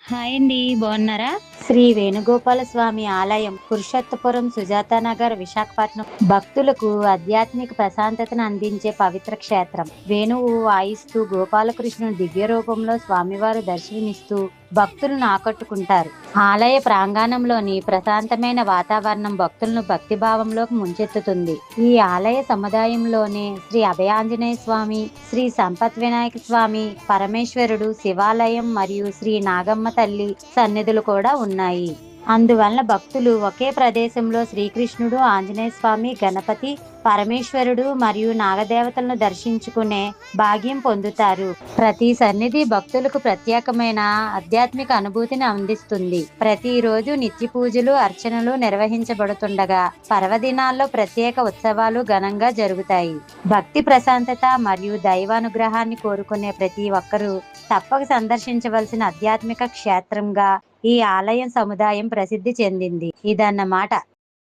Hi అండి. బాగున్నారా? శ్రీ వేణుగోపాల స్వామి ఆలయం పురుషోత్తపురం సుజాతానగర్ విశాఖపట్నం భక్తులకు ఆధ్యాత్మిక ప్రశాంతతను అందించే పవిత్ర క్షేత్రం. వేణువు వాయిస్తూ గోపాలకృష్ణుని దివ్య రూపంలో స్వామివారు దర్శనమిస్తూ భక్తులను ఆకట్టుకుంటారు. ఆలయ ప్రాంగణంలోని ప్రశాంతమైన వాతావరణం భక్తులను భక్తిభావంలోకి ముంచెత్తుతుంది. ఈ ఆలయ సముదాయంలోనే శ్రీ అభయాంజనేయ స్వామి, శ్రీ సంపత్ వినాయక స్వామి, పరమేశ్వరుడు శివాలయం మరియు శ్రీ నాగమ్మ తల్లి సన్నిధులు కూడా ఉన్నాయి. అందువలన భక్తులు ఒకే ప్రదేశంలో శ్రీకృష్ణుడు, ఆంజనేయ స్వామి, గణపతి, పరమేశ్వరుడు మరియు నాగదేవతలను దర్శించుకునే భాగ్యం పొందుతారు. ప్రతి సన్నిధి భక్తులకు ప్రత్యేకమైన ఆధ్యాత్మిక అనుభూతిని అందిస్తుంది. ప్రతిరోజు నిత్య పూజలు, అర్చనలు నిర్వహించబడుతుండగా పర్వదినాల్లో ప్రత్యేక ఉత్సవాలు ఘనంగా జరుగుతాయి. భక్తి ప్రశాంతత మరియు దైవానుగ్రహాన్ని కోరుకునే ప్రతి ఒక్కరూ తప్పక సందర్శించవలసిన ఆధ్యాత్మిక క్షేత్రంగా ఈ ఆలయం సముదాయం ప్రసిద్ధి చెందింది. ఇదన్నమాట.